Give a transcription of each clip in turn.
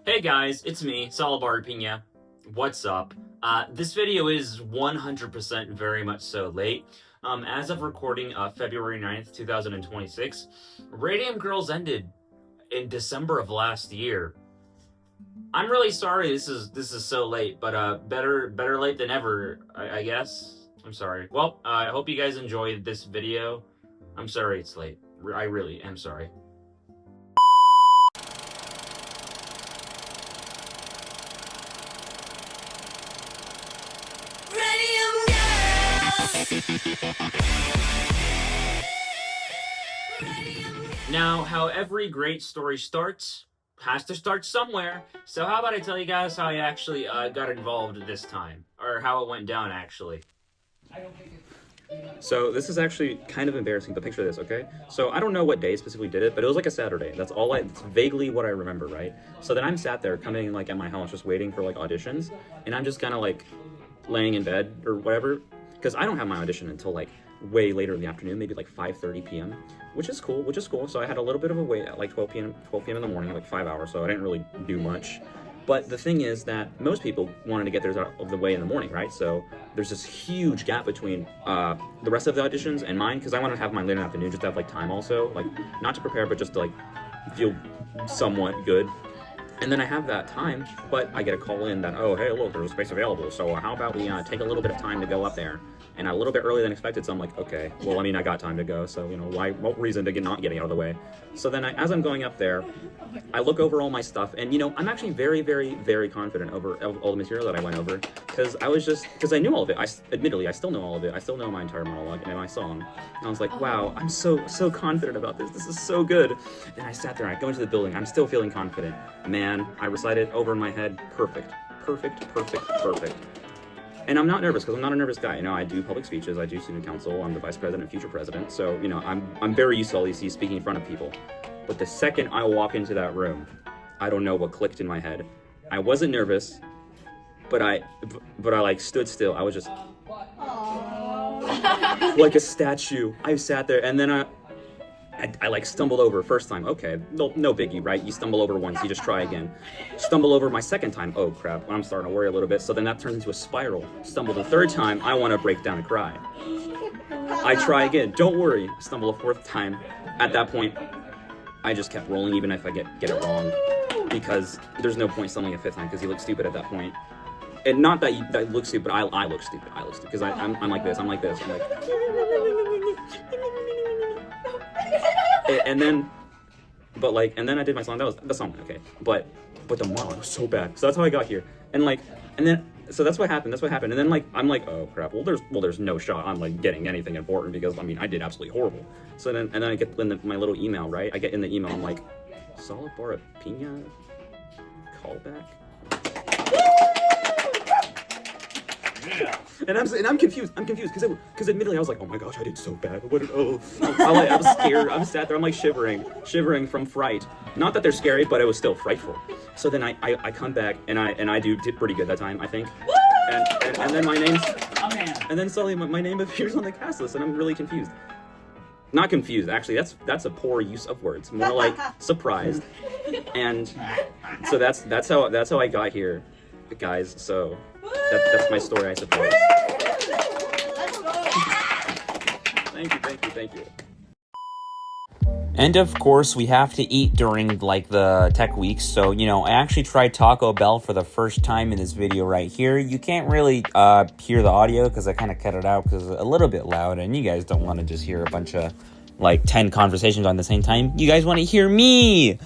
Hey guys, it's me, Ibarra-Piña. What's up? This video is 100% very much so late. As of recording February 9th, 2026, RADIUM Girls ended in December of last year. I'm really sorry this is so late, but better late than ever, I guess. I'm sorry. Well, I hope you guys enjoyed this video. I'm sorry it's late. I really am sorry. Now, how every great story starts, has to start somewhere. So how about I tell you guys how I actually got involved this time, or how it went down actually. So this is actually kind of embarrassing, but picture this, okay? So I don't know what day specifically did it, but it was like a Saturday. That's vaguely what I remember, right? So then I'm sat there coming like at my house just waiting for like auditions, and I'm just kind of like laying in bed or whatever, because I don't have my audition until like way later in the afternoon, maybe like 5:30 p.m., which is cool. So I had a little bit of a wait at like 12 p.m. in the morning, like 5 hours, so I didn't really do much. But the thing is that most people wanted to get theirs out of the way in the morning, right? So there's this huge gap between the rest of the auditions and mine, because I want to have mine later in the afternoon just to have like time also, like not to prepare, but just to like feel somewhat good. And then I have that time, but I get a call in that, oh, hey, look, there's a space available, so how about we take a little bit of time to go up there? And a little bit earlier than expected, so I'm like, okay, well, I mean, I got time to go, so, you know, what reason to not getting out of the way? So then as I'm going up there, I look over all my stuff, and, you know, I'm actually very, very, very confident over all the material that I went over, because I knew all of it. Admittedly, I still know all of it. I still know my entire monologue and my song. And I was like, wow, I'm so confident about this. This is so good. Then I sat there, I go into the building, I'm still feeling confident. Man, I recited over in my head, perfect. And I'm not nervous, because I'm not a nervous guy. You know, I do public speeches, I do student council, I'm the vice president and future president, so, you know, I'm very used to all these speaking in front of people. But the second I walk into that room, I don't know what clicked in my head. I wasn't nervous, but I like stood still. I was just like a statue. I sat there, and then I like stumbled over first time. Okay, no biggie, right? You stumble over once, you just try again. Stumble over my second time. Oh crap, I'm starting to worry a little bit. So then that turns into a spiral. Stumble the third time, I want to break down and cry. I try again, don't worry. Stumble a fourth time. At that point, I just kept rolling, even if I get it wrong, because there's no point stumbling a fifth time, because you look stupid at that point. And not that you look stupid, I look stupid, because I'm like this, I'm like, and then I did my song. That was the song, okay. But the monologue was so bad. So that's how I got here. So that's what happened. And then like I'm like, oh crap. Well, there's no shot I'm like getting anything important, because I mean I did absolutely horrible. So then I get in my little email, right? I get in the email. I'm like, Ibarra-Piña callback. Yeah. And I'm confused because admittedly I was like, oh my gosh, I did so bad. I was scared. I was sat there. I'm like shivering from fright. Not that they're scary, but it was still frightful. So then I come back and I did pretty good that time, I think. And then and then suddenly my name appears on the cast list, and I'm really confused. Not confused, actually. That's a poor use of words. More like surprised. And so that's how I got here, guys. So that's my story, I suppose. Thank you. And of course, we have to eat during like the tech weeks. So, you know, I actually tried Taco Bell for the first time in this video right here. You can't really hear the audio because I kind of cut it out because it's a little bit loud, and you guys don't want to just hear a bunch of like 10 conversations on the same time. You guys want to hear me,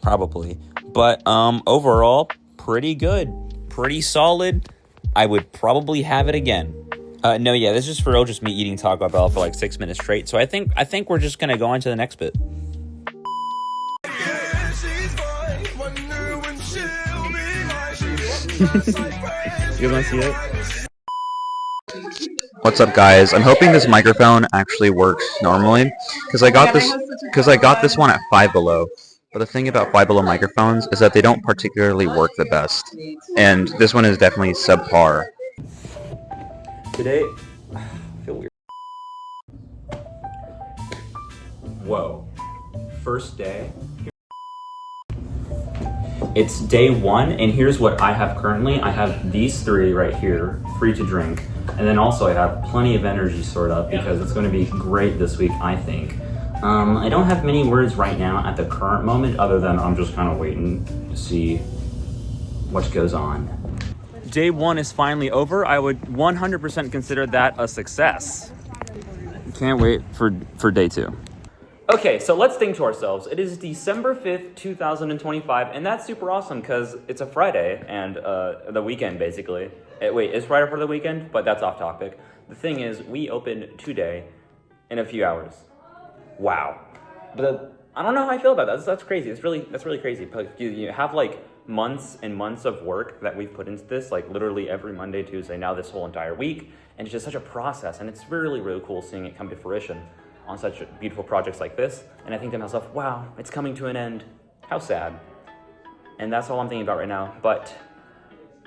probably. But overall, pretty good, pretty solid. I would probably have it again. No, yeah, this is for real, just me eating Taco Bell for like 6 minutes straight. So I think we're just gonna go on to the next bit. You wanna see it? What's up, guys? I'm hoping this microphone actually works normally, because I got this one at Five Below. But the thing about Five Below microphones is that they don't particularly work the best, and this one is definitely subpar. Today, I feel weird. Whoa. First day. It's day 1, and here's what I have currently. I have these 3 right here, free to drink. And then also I have plenty of energy stored up because it's gonna be great this week, I think. I don't have many words right now at the current moment, other than I'm just kind of waiting to see what goes on. Day 1 is finally over. I would 100% consider that a success. Can't wait for day 2. Okay, so let's think to ourselves. It is December 5th, 2025, and that's super awesome because it's a Friday and the weekend, basically. Wait, is Friday part of the weekend? But that's off topic. The thing is, we open today in a few hours. Wow. But I don't know how I feel about that. That's crazy. That's really crazy. But you have like months and months of work that we've put into this, like literally every Monday, Tuesday, now this whole entire week, and it's just such a process, and it's really cool seeing it come to fruition on such beautiful projects like this. And I think to myself, wow, it's coming to an end. How sad. And that's all I'm thinking about right now. But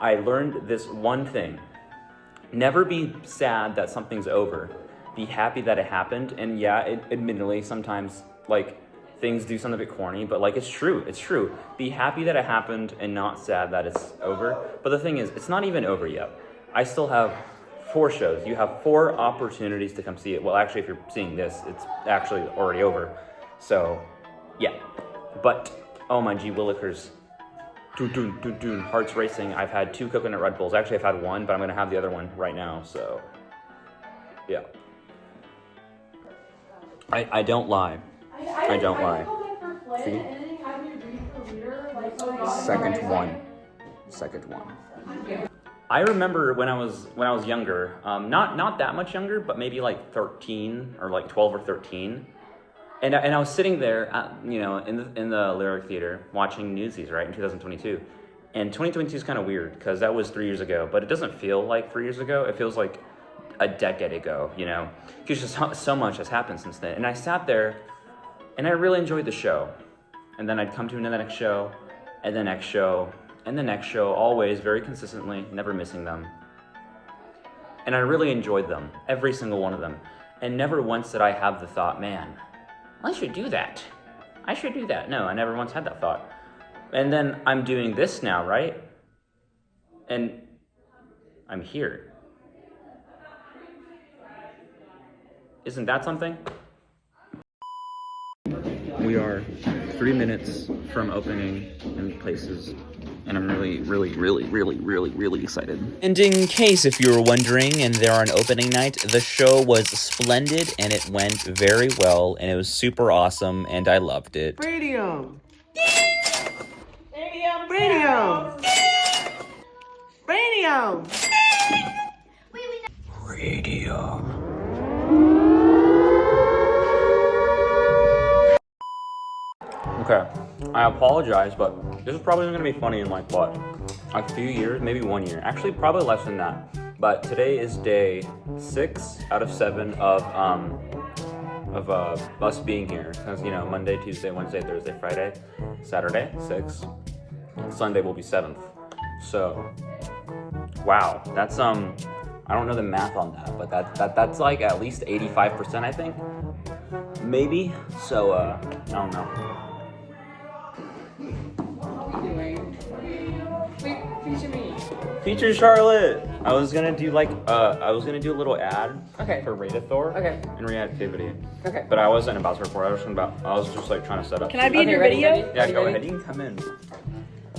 I learned this one thing. Never be sad that something's over. Be happy that it happened. And yeah, admittedly, sometimes like things do sound a bit corny, but like it's true. Be happy that it happened and not sad that it's over. But the thing is, it's not even over yet. I still have 4 shows. You have 4 opportunities to come see it. Well, actually, if you're seeing this, it's actually already over. So, yeah. But, oh my gee willikers. Hearts racing. I've had 2 coconut Red Bulls. Actually, I've had 1, but I'm going to have the other one right now. So, yeah. I don't lie. I don't lie. See? Second one. I remember when I was younger, not that much younger, but maybe like 13 or like 12 or 13, and I was sitting there, in the Lyric Theater watching Newsies, right, in 2022, and 2022 is kind of weird because that was 3 years ago, but it doesn't feel like 3 years ago. It feels like a decade ago, because just so much has happened since then. And I sat there, and I really enjoyed the show, and then I'd come to another next show, and the next show. And the next show, always very consistently, never missing them. And I really enjoyed them, every single one of them. And never once did I have the thought, man, I should do that. No, I never once had that thought. And then I'm doing this now, right? And I'm here. Isn't that something? We are 3 minutes from opening in places, and I'm really excited. And in case if you were wondering, and they're on opening night, the show was splendid, and it went very well, and it was super awesome, and I loved it. RADIUM! RADIUM. Okay, I apologize, but this is probably going to be funny in like what, a few years, maybe 1 year. Actually, probably less than that. But today is day 6 out of 7 of us being here, because Monday, Tuesday, Wednesday, Thursday, Friday, Saturday 6, Sunday will be 7th. So, wow, that's I don't know the math on that, but that's like at least 85%, I think, maybe. So I don't know. Wait, feature me. Feature Charlotte. I was gonna do a little ad. Okay. For Radithor. Okay. And reactivity. Okay. But I wasn't about to record. I was just like trying to set up. Can I be in your video? Yeah, go ahead. You can come in.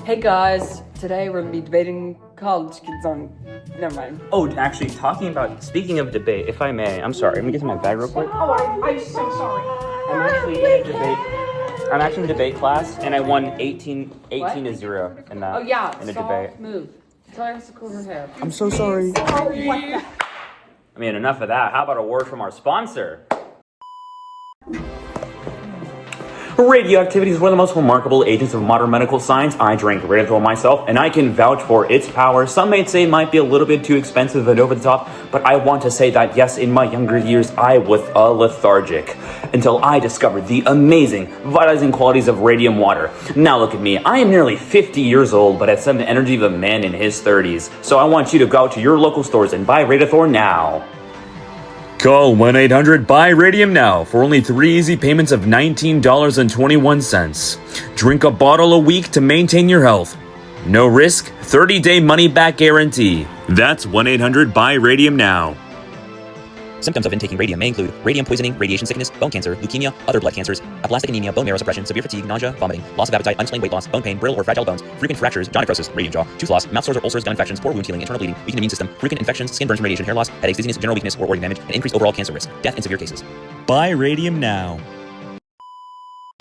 Hey guys, today we're gonna be debating college kids on. Never mind. Oh, actually, speaking of debate, if I may, I'm sorry. Let me get to my bag real quick. Oh, I'm so sorry. I'm actually in debate class, and I won 18 to 0 in that. Oh yeah, in a stop, debate. move. Tell her to cool her hair. I'm so sorry. Oh, what the? I mean, enough of that. How about a word from our sponsor? Radioactivity is one of the most remarkable agents of modern medical science. I drank Radithor myself, and I can vouch for its power. Some may say it might be a little bit too expensive and over the top, but I want to say that yes, in my younger years, I was a lethargic until I discovered the amazing, vitalizing qualities of radium water. Now look at me. I am nearly 50 years old, but I have the energy of a man in his 30s. So I want you to go out to your local stores and buy Radithor now. Call 1-800-BUY-RADIUM now for only 3 easy payments of $19.21. Drink a bottle a week to maintain your health. No risk, 30-day money-back guarantee. That's 1-800-BUY-RADIUM now. Symptoms of intaking radium may include radium poisoning, radiation sickness, bone cancer, leukemia, other blood cancers, aplastic anemia, bone marrow suppression, severe fatigue, nausea, vomiting, loss of appetite, unexplained weight loss, bone pain, brittle or fragile bones, frequent fractures, jaw necrosis, radium jaw, tooth loss, mouth sores or ulcers, gun infections, poor wound healing, internal bleeding, weakened immune system, frequent infections, skin burns from radiation, hair loss, headaches, dizziness, general weakness, or organ damage, and increased overall cancer risk, death in severe cases. Buy Radium now.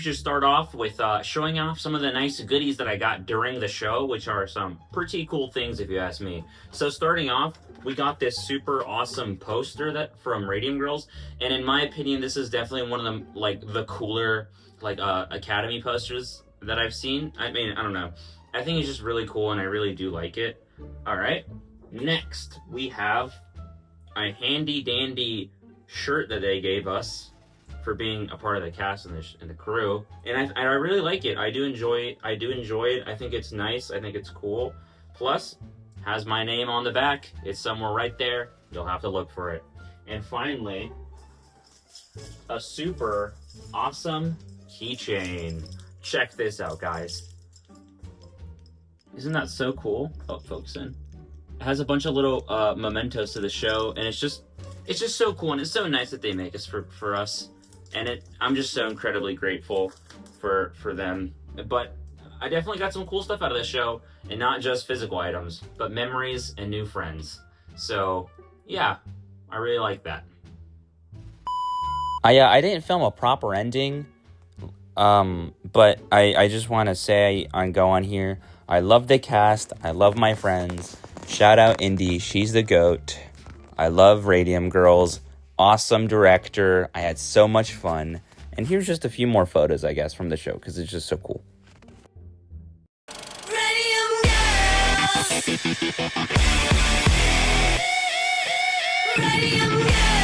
Just start off with showing off some of the nice goodies that I got during the show, which are some pretty cool things if you ask me. So starting off, we got this super awesome poster that from Radium Girls, and in my opinion, this is definitely one of the cooler Academy posters that I've seen. I mean, I don't know. I think it's just really cool, and I really do like it. All right, next we have a handy dandy shirt that they gave us for being a part of the cast and the crew, and I really like it. I do enjoy it. I think it's nice. I think it's cool. Plus, has my name on the back. It's somewhere right there. You'll have to look for it. And finally, a super awesome keychain. Check this out, guys. Isn't that so cool? Oh, focus in. It has a bunch of little mementos to the show, and it's just so cool, and it's so nice that they make this for us. And I'm just so incredibly grateful for them. But I definitely got some cool stuff out of this show, and not just physical items, but memories and new friends. So yeah, I really like that. I didn't film a proper ending, but I just want to say go on here. I love the cast. I love my friends. Shout out Indy. She's the GOAT. I love Radium Girls. Awesome director. I had so much fun. And here's just a few more photos, I guess, from the show, because it's just so cool. RADIUM GIRLS. RADIUM GIRLS.